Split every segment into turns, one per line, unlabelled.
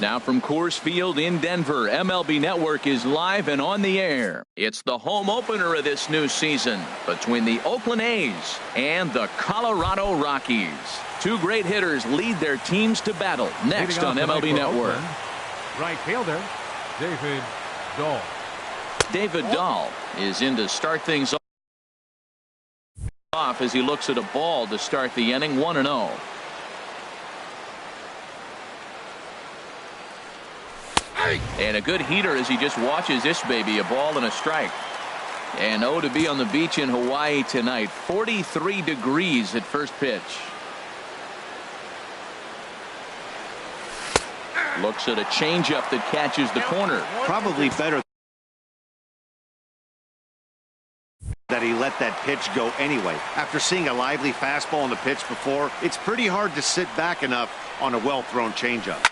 Now from Coors Field in Denver, MLB Network is live and on the air. It's the home opener of this new season between the Oakland A's and the Colorado Rockies. Two great hitters lead their teams to battle next on MLB Network.
Oakland, right fielder, David Dahl.
David Dahl is in to start things off as he looks at a ball to start the inning. 1-0. And a good heater as he just watches this baby, a ball and a strike. And to be on the beach in Hawaii tonight. 43 degrees at first pitch. Looks at a changeup that catches the corner.
Probably better that he let that pitch go anyway. After seeing a lively fastball on the pitch before, it's pretty hard to sit back enough on a well-thrown changeup.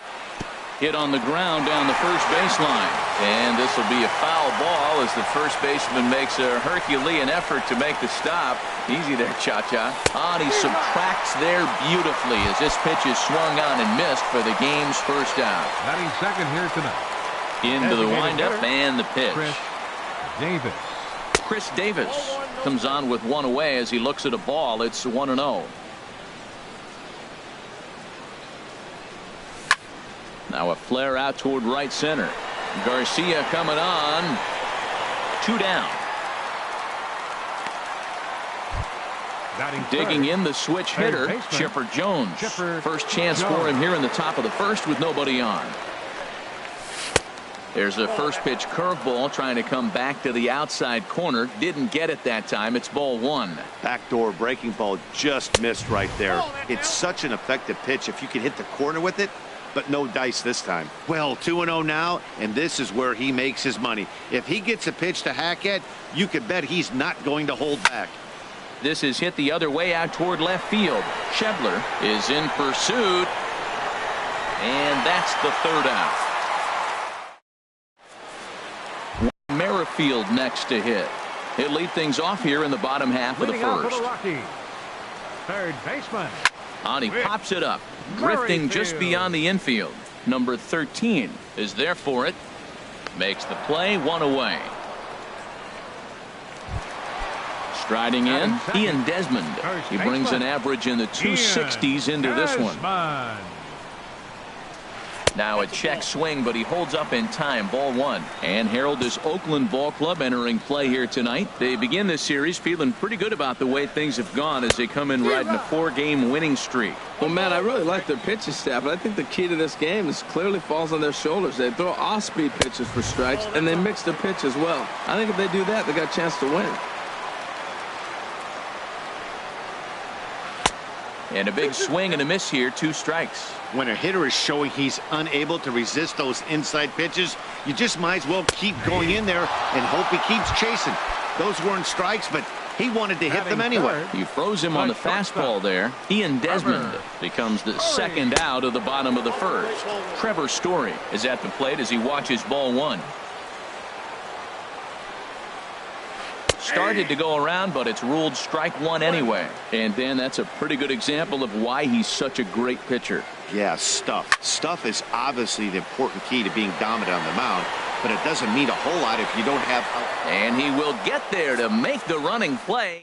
Hit on the ground down the first baseline. And this will be a foul ball as the first baseman makes a Herculean effort to make the stop. Easy there, Cha-Cha. And he subtracts there beautifully as this pitch is swung on and missed for the game's first out.
Batting second here tonight.
Into the windup and the pitch. Chris Davis comes on with one away as he looks at a ball. It's 1-0. Now a flare out toward right center. Garcia coming on. 2 down. Digging in the switch hitter, Chipper Jones. First chance for him here in the top of the first with nobody on. There's a first pitch curveball trying to come back to the outside corner. Didn't get it that time. It's ball 1.
Backdoor breaking ball just missed right there. It's such an effective pitch if you can hit the corner with it. But no dice this time. Well, 2-0 now, and this is where he makes his money. If he gets a pitch to hack at, you could bet he's not going to hold back.
This is hit the other way out toward left field. Schebler is in pursuit, and that's the third out. Merrifield next to hit. He'll lead things off here in the bottom half of the first.
Third baseman.
And he pops it up, drifting just beyond the infield. Number 13 is there for it. Makes the play, 1 away. Striding in, Ian Desmond. He brings an average in the 260s into this one. Now a check swing, but he holds up in time. Ball 1. And Harold, this Oakland ball club entering play here tonight. They begin this series feeling pretty good about the way things have gone as they come in riding a 4-game winning streak.
Well, Matt, I really like their pitching staff, but I think the key to this game is clearly falls on their shoulders. They throw off-speed pitches for strikes, and they mix the pitch as well. I think if they do that, they got a chance to win.
And a big swing and a miss here, 2 strikes.
When a hitter is showing he's unable to resist those inside pitches, you just might as well keep going in there and hope he keeps chasing. Those weren't strikes, but he wanted to hit them anyway.
You froze him on the fastball there. Ian Desmond becomes the second out of the bottom of the first. Trevor Story is at the plate as he watches ball 1. Started to go around, but it's ruled strike 1 anyway. And then that's a pretty good example of why he's such a great pitcher.
Yeah, stuff. Stuff is obviously the important key to being dominant on the mound, but it doesn't mean a whole lot if you don't have.
And he will get there to make the running play.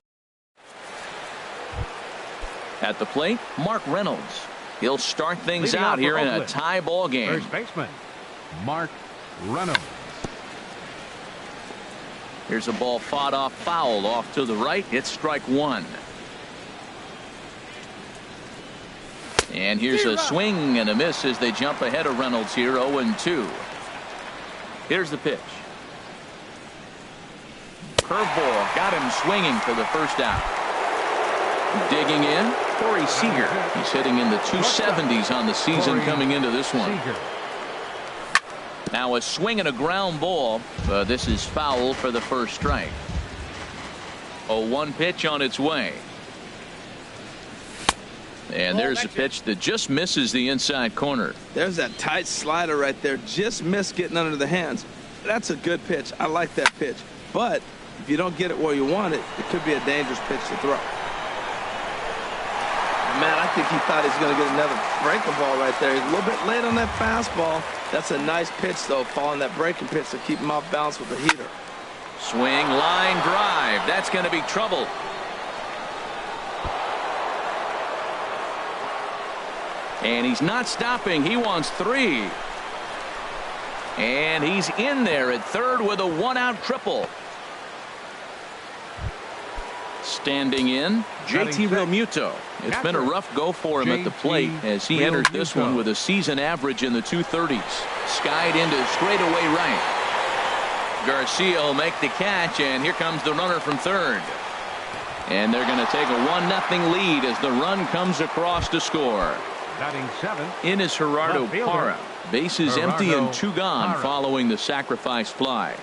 At the plate, Mark Reynolds. He'll start things out here in a tie ball game.
First baseman, Mark Reynolds.
Here's a ball fought off foul off to the right. It's strike 1. And here's a swing and a miss as they jump ahead of Reynolds here, 0-2. Here's the pitch. Curveball got him swinging for the first out. Digging in, Corey Seager. He's hitting in the 270s on the season coming into this one. Now a swing and a ground ball. This is foul for the first strike. 0-1 pitch on its way. And there's a pitch that just misses the inside corner.
There's that tight slider right there. Just missed getting under the hands. That's a good pitch. I like that pitch. But if you don't get it where you want it, it could be a dangerous pitch to throw. Man, I think he thought he was going to get another breaking ball right there. He's a little bit late on that fastball. That's a nice pitch, though, following that breaking pitch to keep him off balance with the heater.
Swing, line drive. That's going to be trouble. And he's not stopping. He wants 3. And he's in there at third with a 1-out triple. Standing in, JT Realmuto. It's been a rough go for him at the plate as he enters this one with a season average in the 230s. Skied into straightaway right. Garcia will make the catch, and here comes the runner from third. And they're going to take a 1-0 lead as the run comes across to score.
Batting 7.
In is Gerardo Parra. Bases empty and 2 gone following the sacrifice fly.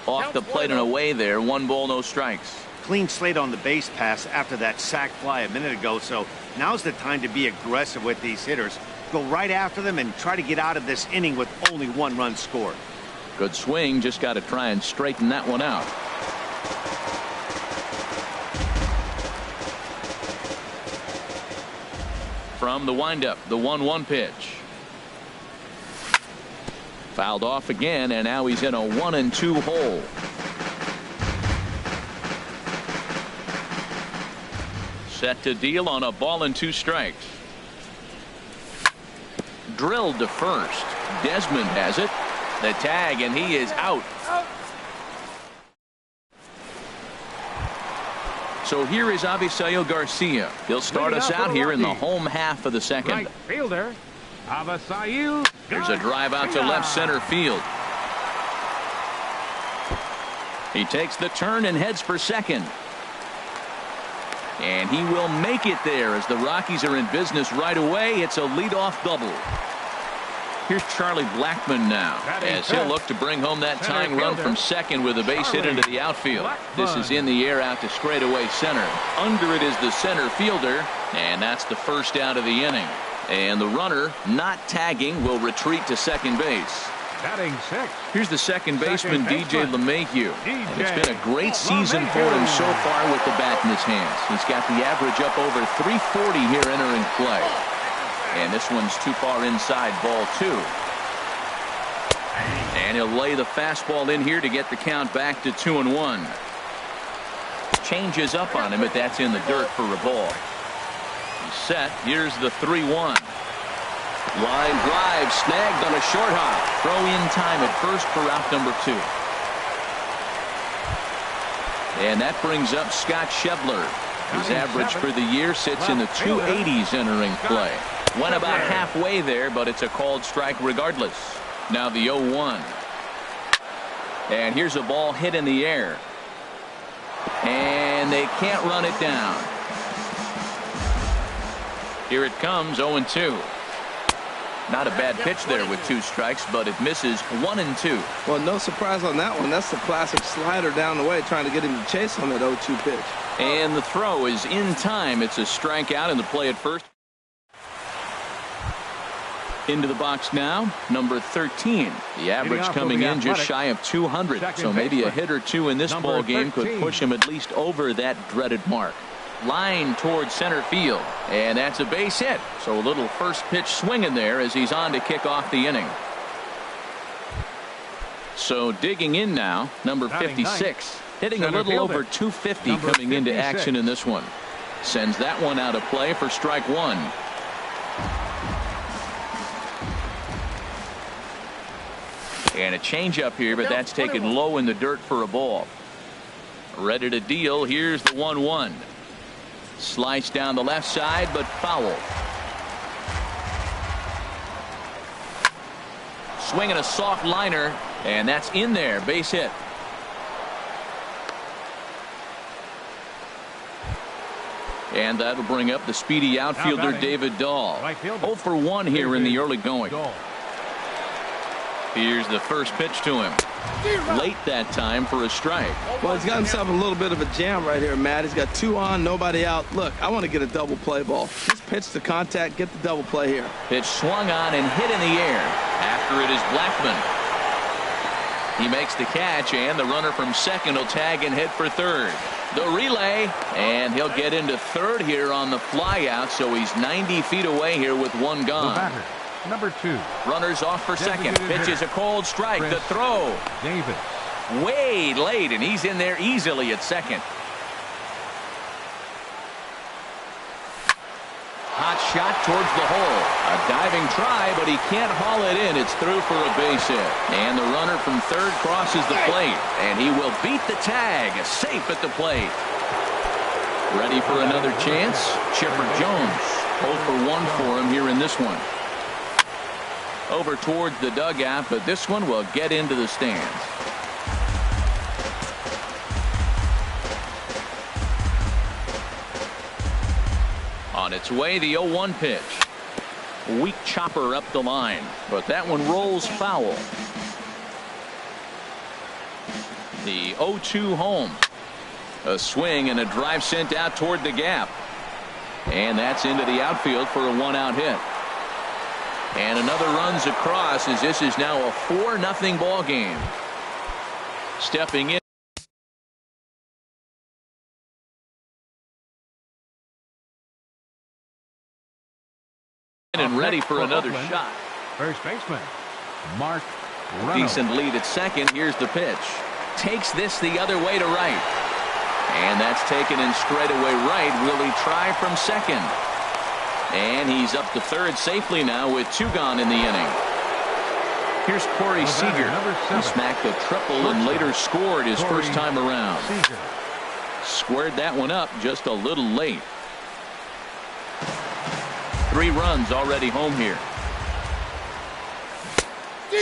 Off the plate and away there. 1 ball, no strikes.
Clean slate on the base pass after that sac fly a minute ago, so now's the time to be aggressive with these hitters. Go right after them and try to get out of this inning with only 1 run scored.
Good swing. Just got to try and straighten that one out. From the windup, the 1-1 pitch. Fouled off again, and now he's in a 1-2 hole. Set to deal on a ball and 2 strikes. Drilled to first. Desmond has it. The tag, and he is out. So here is Avisail Garcia. He'll start us out here in the home half of the second.
Right fielder, Avisail.
There's a drive out to left center field. He takes the turn and heads for second. And he will make it there as the Rockies are in business right away. It's a leadoff double. Here's Charlie Blackmon now as he'll look to bring home that tying run from second with a base hit into the outfield. This is in the air out to straightaway center. Under it is the center fielder, and that's the first out of the inning. And the runner, not tagging, will retreat to second base.
Batting 6.
Here's the second baseman, DJ LeMahieu. And it's been a great season for him so far with the bat in his hands. He's got the average up over 340 here entering play. And this one's too far inside, ball 2. And he'll lay the fastball in here to get the count back to 2-1. Changes up on him, but that's in the dirt for a ball. He's set. Here's the 3-1. Line drive snagged on a short hop. Throw in time at first for out number 2. And that brings up Scott Schebler. His average for the year sits in the 280s entering play. Went about halfway there, but it's a called strike regardless. Now the 0-1. And here's a ball hit in the air. And they can't run it down. Here it comes, 0-2. Not a bad pitch there with 2 strikes, but it misses 1-2.
Well, no surprise on that one. That's the classic slider down the way, trying to get him to chase on that 0-2 pitch.
And the throw is in time. It's a strikeout in the play at first. Into the box now, number 13. The average coming in just shy of 200. So maybe a hit or 2 in this ball game could push him at least over that dreaded mark. Line towards center field, and that's a base hit. So a little first pitch swing in there as he's on to kick off the inning. So digging in now, number 56, hitting a little over 250 coming into action in this one. Sends that one out of play for strike 1. And a changeup here, but that's taken low in the dirt for a ball. Ready to deal. Here's the 1-1. Slice down the left side, but foul. Swinging a soft liner, and that's in there. Base hit. And that'll bring up the speedy outfielder David Dahl. 0 for 1 here in the early going. Here's the first pitch to him. Late that time for a strike.
Well, he's got himself a little bit of a jam right here, Matt. He's got 2 on, nobody out. Look, I want to get a double play ball. Just pitch to contact, get the double play here.
Pitch swung on and hit in the air. After it is Blackmon. He makes the catch, and the runner from second will tag and head for third. The relay, and he'll get into third here on the flyout, so he's 90 feet away here with one gone.
The batter, number 2.
Runners off for second. Pitch is a cold strike. The throw.
Davis.
Way late, and he's in there easily at second. Hot shot towards the hole. A diving try, but he can't haul it in. It's through for a base hit. And the runner from third crosses the plate. And he will beat the tag. Safe at the plate. Ready for another chance? Chipper Jones. 0 for 1 for him here in this one. Over towards the dugout, but this one will get into the stands. On its way, the 0-1 pitch. Weak chopper up the line, but that one rolls foul. The 0-2 home. A swing and a drive sent out toward the gap. And that's into the outfield for a 1-out hit. And another runs across as this is now a 4-0 ball game. Stepping in. And ready for another shot.
First baseman, Mark Reynolds.
Decent lead at second. Here's the pitch. Takes this the other way to right. And that's taken in straightaway right. Will he try from second? And he's up to third safely now with 2 gone in the inning. Here's Corey Seager. He smacked a triple and later scored his first time around. Squared that one up just a little late. 3 runs already home here.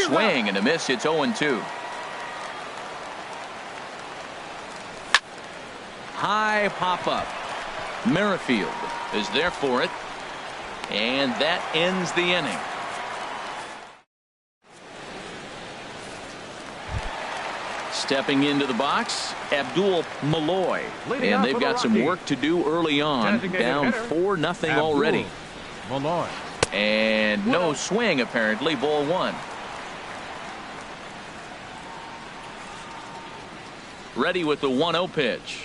Swing and a miss. It's 0-2. High pop up. Merrifield is there for it. And that ends the inning. Stepping into the box, Abdul Malloy. And they've got some work to do early on. Down 4-0 already.
Malloy.
And no swing apparently. Ball 1. Ready with the 1-0 pitch.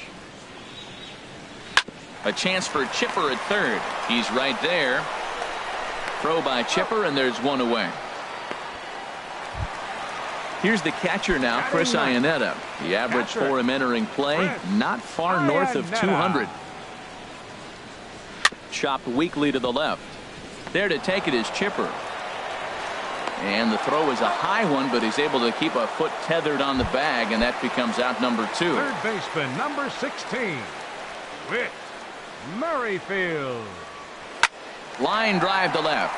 A chance for Chipper at third. He's right there. Throw by Chipper, and there's 1 away. Here's the catcher now, Chris Iannetta. The average for him entering play, not far north of 200. Chopped weakly to the left. There to take it is Chipper. And the throw is a high one, but he's able to keep a foot tethered on the bag, and that becomes out number 2.
Third baseman, number 16, Whit Merrifield.
Line drive to left.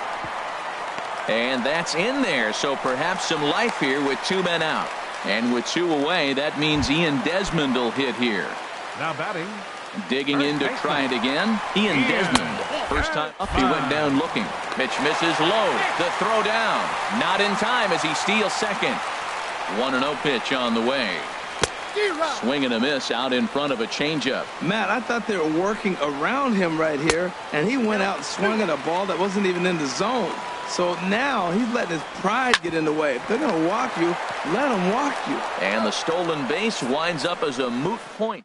And that's in there, so perhaps some life here with 2 men out. And with 2 away, that means Ian Desmond will hit here.
Now batting.
Digging in to try it again. Ian Desmond. First time up, he went down looking. Pitch misses low. The throw down. Not in time as he steals second. 1-0 pitch on the way. Swing and a miss out in front of a changeup.
Matt, I thought they were working around him right here, and he went out and swung at a ball that wasn't even in the zone. So now he's letting his pride get in the way. If they're going to walk you, let them walk you.
And the stolen base winds up as a moot point.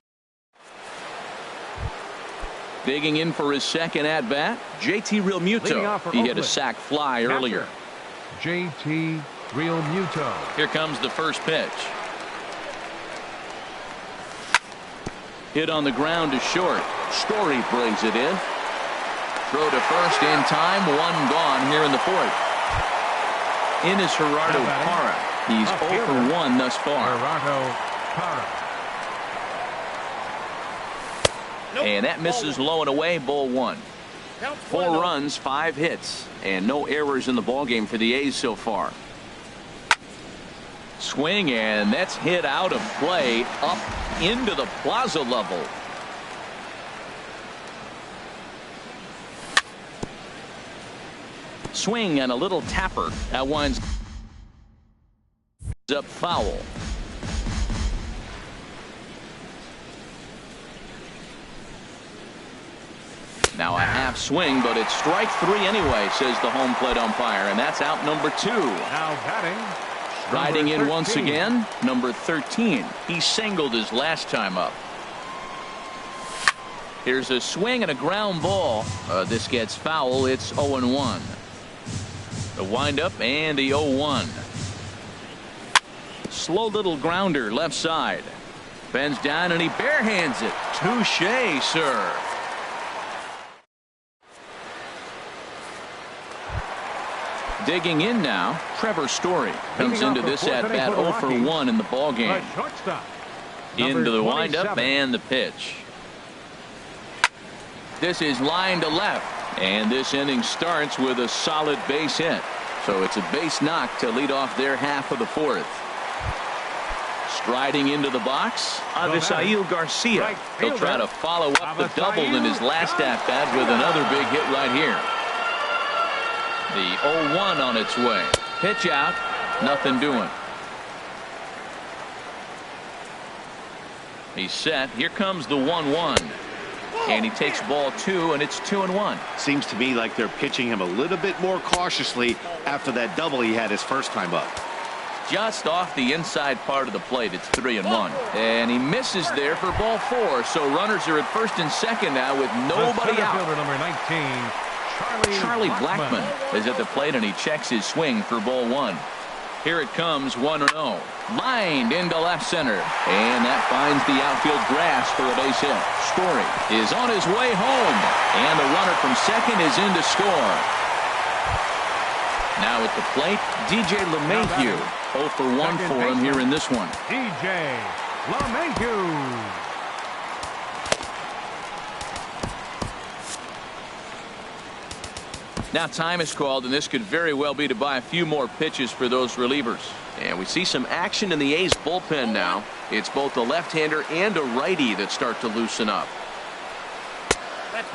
Digging in for his second at-bat, JT Realmuto. He hit a sac fly earlier.
JT Realmuto.
Here comes the first pitch. Hit on the ground to short. Story brings it in. Throw to first in time. 1 gone here in the 4th. In is Gerardo Parra. He's 0 for 1 thus far.
Gerardo Parra.
And that misses low and away. Ball 1. 4 runs, 5 hits, and no errors in the ballgame for the A's so far. Swing, and that's hit out of play up into the plaza level. Swing and a little tapper. That winds up foul. Now a half swing, but it's strike 3 anyway, says the home plate umpire, and that's out number 2.
Now batting,
Riding in once again, number 13. He singled his last time up. Here's a swing and a ground ball. This gets foul. It's 0-1. The windup and the 0-1. Slow little grounder left side. Bends down and he barehands it. Touche, sir. Digging in now, Trevor Story comes into this at bat 0 for 1 in the ball game. Into the windup and the pitch. This is line to left, and this inning starts with a solid base hit. So it's a base knock to lead off their half of the fourth. Striding into the box, Avisail Garcia. He'll try to follow up the double in his last at bat with another big hit right here. The 0-1 on its way. Pitch out, nothing doing. He's set. Here comes the 1-1. And he takes ball 2, and it's 2-1.
Seems to me like they're pitching him a little bit more cautiously after that double he had his first time up.
Just off the inside part of the plate. It's 3-1. And he misses there for ball 4. So runners are at first and second now with nobody out.
Number 19,
Charlie Blackmon is at the plate, and he checks his swing for ball 1. Here it comes, 1-0. Lined into left center. And that finds the outfield grass for a base hit. Story is on his way home. And the runner from second is in to score. Now at the plate, DJ LeMahieu. 0 for 1 for him here in this one.
DJ LeMahieu.
Now time is called, and this could very well be to buy a few more pitches for those relievers. And we see some action in the A's bullpen now. It's both a left-hander and a righty that start to loosen up.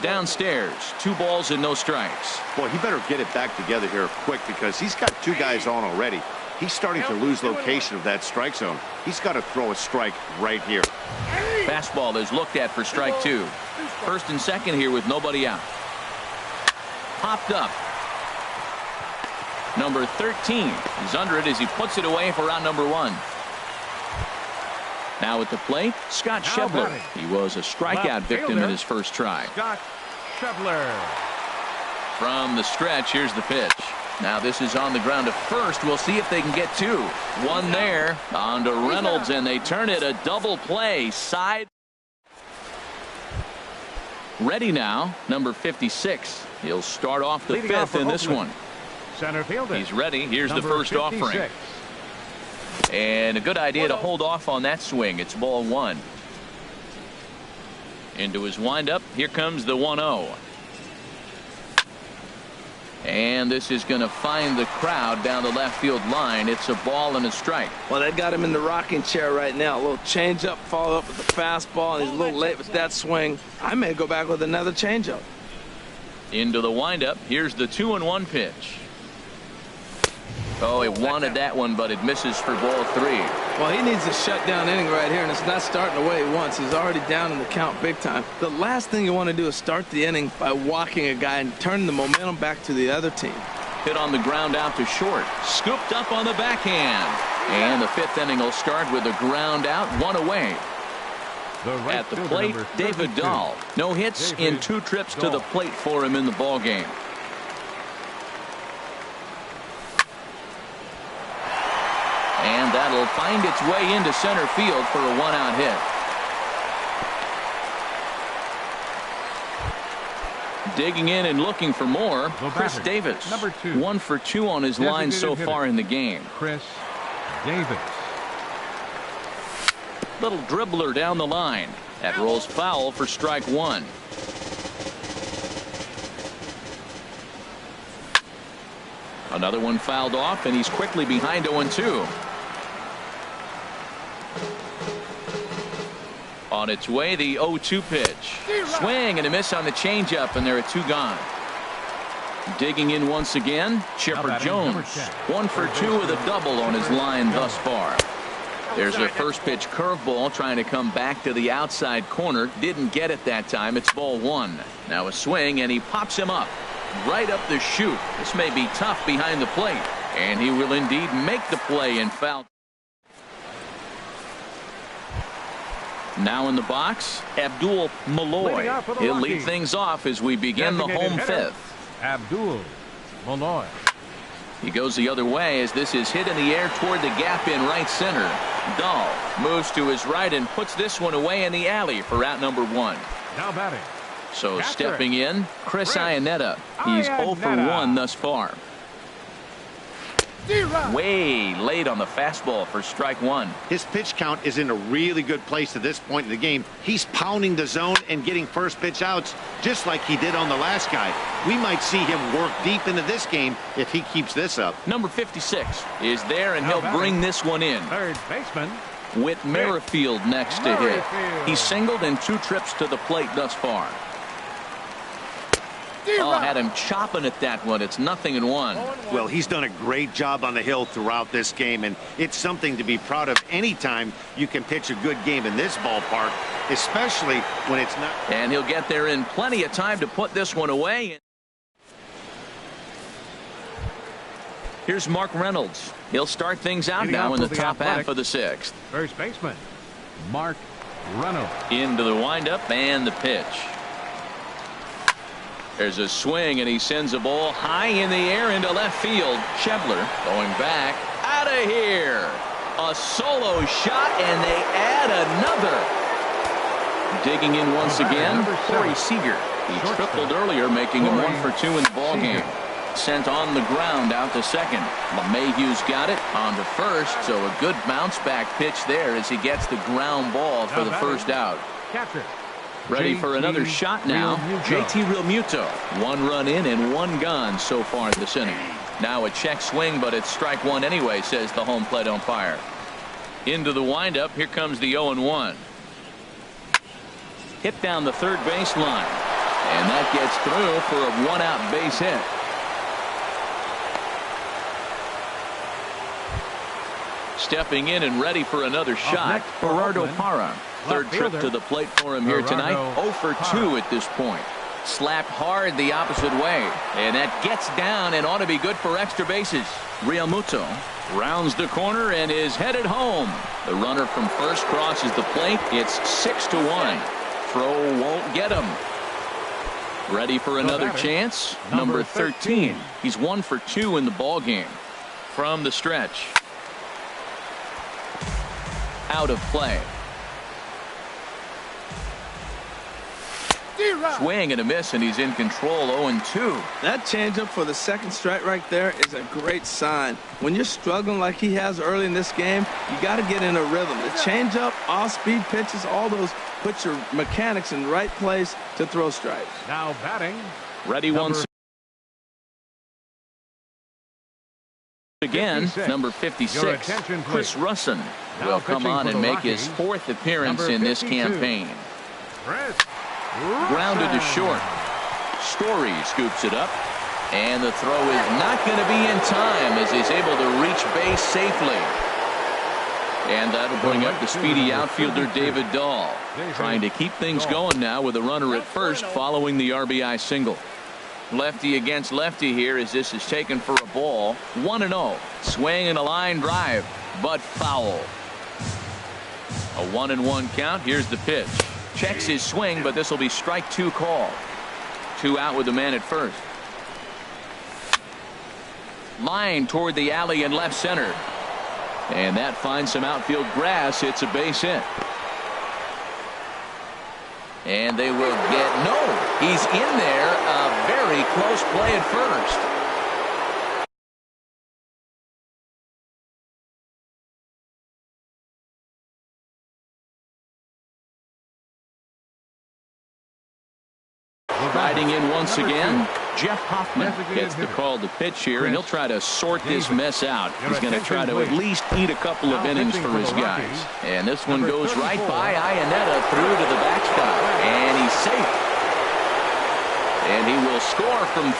Downstairs, 2 balls and no strikes.
Boy, he better get it back together here quick because he's got 2 guys on already. He's starting to lose location of that strike zone. He's got to throw a strike right here.
Fastball is looked at for strike 2. First and second here with nobody out. Popped up. Number 13 is under it as he puts it away for out number 1. Now at the plate, Scott Schebler. He was a strikeout victim in his first try.
Scott Schebler.
From the stretch, here's the pitch. Now this is on the ground to first. We'll see if they can get 2. 1 there. On to Reynolds, and they turn it a double play. Side. Ready now, number 56. He'll start off the 5th in this one.
Center fielder.
He's ready. Here's the first offering. And a good idea to hold off on that swing. It's ball 1. Into his windup. Here comes the 1-0. And this is going to find the crowd down the left field line. It's a ball and a strike.
Well, that got him in the rocking chair right now. A little changeup, followed up with the fastball, and he's a little late with that swing. I may go back with another changeup.
Into the windup. Here's the 2-1 pitch. Oh, he wanted that one, but it misses for ball 3.
Well, he needs a shutdown inning right here, and it's not starting the way he wants. He's already down in the count big time. The last thing you want to do is start the inning by walking a guy and turning the momentum back to the other team.
Hit on the ground out to short. Scooped up on the backhand. And the 5th inning will start with a ground out, 1 away. At the plate, David Dahl. No hits in 2 trips to the plate for him in the ball game. And that'll find its way into center field for a 1-out hit. Digging in and looking for more, Chris Davis.
Number 2.
1 for 2 on his line so far in the game.
Chris Davis.
Little dribbler down the line. That rolls foul for strike 1. Another one fouled off, and he's quickly behind 0-2. On its way, the 0-2 pitch. Swing and a miss on the changeup, and there are 2 gone. Digging in once again, Chipper Jones. 1 for 2 with a double on his line thus far. There's a first pitch curveball trying to come back to the outside corner. Didn't get it that time. It's ball 1. Now a swing, and he pops him up. Right up the chute. This may be tough behind the plate. And he will indeed make the play and foul. Now in the box, Abdul Malloy. He'll lead things off as we begin the home fifth.
Abdul Malloy.
He goes the other way as this is hit in the air toward the gap in right center. Dahl moves to his right and puts this one away in the alley for out number 1.
Now batting.
So stepping in, Chris Iannetta. He's 0 for 1 thus far. Way late on the fastball for strike 1.
His pitch count is in a really good place at this point in the game. He's pounding the zone and getting first pitch outs just like he did on the last guy. We might see him work deep into this game if he keeps this up.
Number 56 is there, and he'll bring this one in.
Third baseman.
With Merrifield next to hit. He's singled in 2 trips to the plate thus far. Oh, had him chopping at that one. It's 0-1.
Well, he's done a great job on the hill throughout this game, and it's something to be proud of anytime you can pitch a good game in this ballpark, especially when it's not.
And he'll get there in plenty of time to put this one away. Here's Mark Reynolds. He'll start things out now in the top half of the 6th.
First baseman, Mark Reynolds.
Into the windup and the pitch. There's a swing, and he sends a ball high in the air into left field. Schebler going back. Out of here. A solo shot, and they add another. Digging in once again, Corey Seager. He tripled earlier, making him 1 for 2 in the ballgame. Sent on the ground out to second. LeMahieu's got it on to first, so a good bounce back pitch there as he gets the ground ball for the first out.
Catcher.
Ready for another shot now. JT Realmuto. 1 run in and 1 gone so far this inning. Now a check swing, but it's strike 1 anyway, says the home plate umpire. Into the windup. Here comes the 0-1. Hit down the third base line. And that gets through for a 1-out base hit. Stepping in and ready for another shot, Gerardo Parra. Third trip to the plate for him here tonight. 0 for 2 at this point. Slapped hard the opposite way. And that gets down and ought to be good for extra bases. Realmuto rounds the corner and is headed home. The runner from first crosses the plate. It's 6-1. Throw won't get him. Ready for another chance. Number 13. He's 1 for 2 in the ballgame. From the stretch. Out of play. Swing and a miss, and he's in control. 0-2.
That changeup for the second strike right there is a great sign. When you're struggling like he has early in this game, you got to get in a rhythm. The changeup, off-speed pitches, all those put your mechanics in the right place to throw strikes.
Now batting.
Ready once again. Number 56, Chris Russin will come on and make his 4th appearance in this campaign. Grounded to short. Story scoops it up, and the throw is not going to be in time as he's able to reach base safely. And that'll bring up the speedy outfielder David Dahl, trying to keep things going now with a runner at first following the RBI single. Lefty against lefty here as this is taken for a ball. 1-0. Swing and a line drive, but foul. A 1-1 count. Here's the pitch. Checks his swing, but this will be strike 2 call. 2 out with the man at first. Line toward the alley in left center. And that finds some outfield grass. It's a base hit. And they will get no. He's in there. A very close play at first. Riding in once again, Jeff Hoffman gets the call to pitch here, and he'll try to sort this mess out. He's going to try to at least eat a couple of innings for his guys. And this one goes right by Iannetta through to the backstop, and he's safe. And he will score from